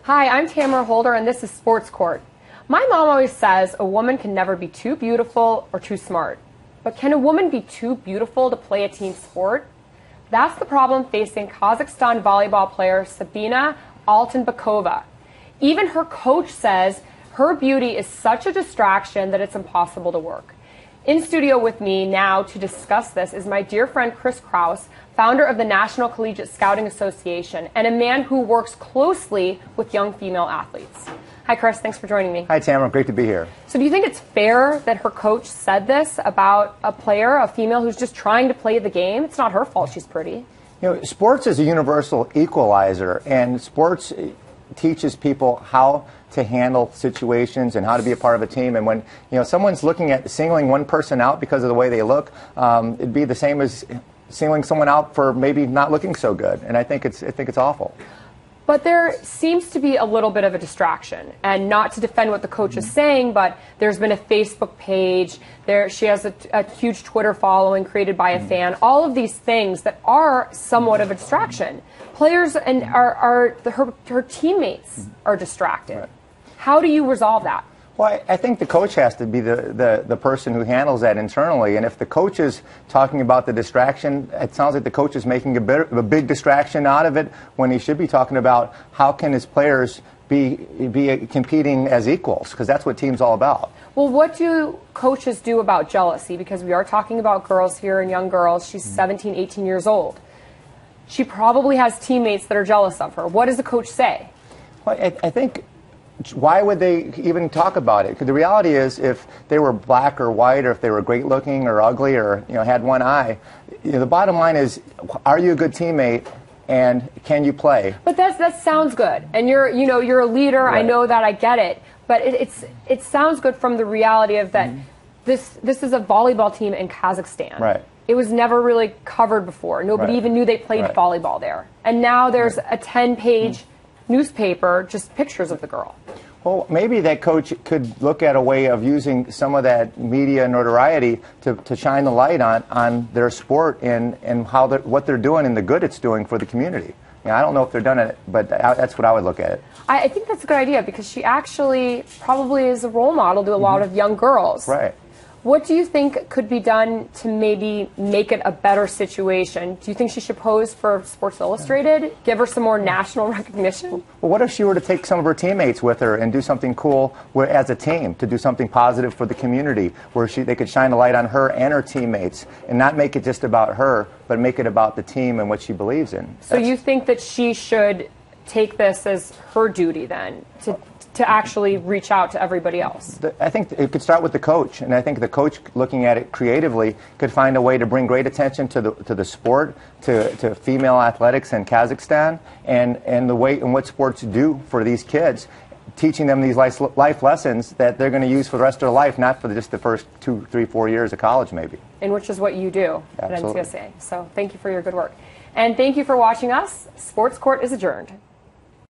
Hi, I'm Tamara Holder, and this is Sports Court. My mom always says a woman can never be too beautiful or too smart. But can a woman be too beautiful to play a team sport? That's the problem facing Kazakhstan volleyball player Sabina Altynbekova. Even her coach says her beauty is such a distraction that it's impossible to work. In studio with me now to discuss this is my dear friend Krause, founder of the National Collegiate Scouting Association, and a man who works closely with young female athletes. Hi, Chris. Thanks for joining me. Hi, Tamara. Great to be here. So do you think it's fair that her coach said this about a player, a female, who's just trying to play the game? It's not her fault she's pretty. You know, sports is a universal equalizer, and sports teaches people how to handle situations and how to be a part of a team. And when someone's looking at singling one person out because of the way they look, it'd be the same as singling someone out for maybe not looking so good. And I think it's awful. But there seems to be a little bit of a distraction, and not to defend what the coach is saying, but there's been a Facebook page, she has a huge Twitter following created by a fan, all of these things that are somewhat of a distraction. Players and her teammates are distracted. Right. How do you resolve that? Well, I think the coach has to be the person who handles that internally. And if the coach is talking about the distraction, it sounds like the coach is making a big distraction out of it when he should be talking about how can his players be competing as equals, because that's what team's all about. Well, what do coaches do about jealousy? Because we are talking about girls here and young girls. She's 17, 18 years old. She probably has teammates that are jealous of her. What does the coach say? Well, I think, why would they even talk about it? Because the reality is, if they were black or white, or if they were great looking or ugly, or had one eye, the bottom line is, are you a good teammate, and can you play? But that sounds good, and you're a leader. Right. I know that, I get it, but it sounds good from the reality of that. This is a volleyball team in Kazakhstan. Right. It was never really covered before. Nobody even knew they played volleyball there, and now there's a 10-page newspaper, just pictures of the girl. Well, maybe that coach could look at a way of using some of that media notoriety to shine the light on their sport and what they're doing and the good it's doing for the community. I don't know if they're done it, but that's what I would look at it. I think that's a good idea, because she actually probably is a role model to a lot of young girls. Right. What do you think could be done to maybe make it a better situation? Do you think she should pose for Sports Illustrated? Give her some more national recognition? Well, what if she were to take some of her teammates with her and do something cool as a team, to do something positive for the community, where they could shine a light on her and her teammates and not make it just about her, but make it about the team and what she believes in? So you think that she should take this as her duty then, to actually reach out to everybody else? I think it could start with the coach, and I think the coach, looking at it creatively, could find a way to bring great attention to the sport, to female athletics in Kazakhstan, and the way and what sports do for these kids, teaching them these life lessons that they're going to use for the rest of their life, not for just the first 2, 3, 4 years of college, maybe. And which is what you do Absolutely. at NCSA. So thank you for your good work. And thank you for watching us. Sports Court is adjourned.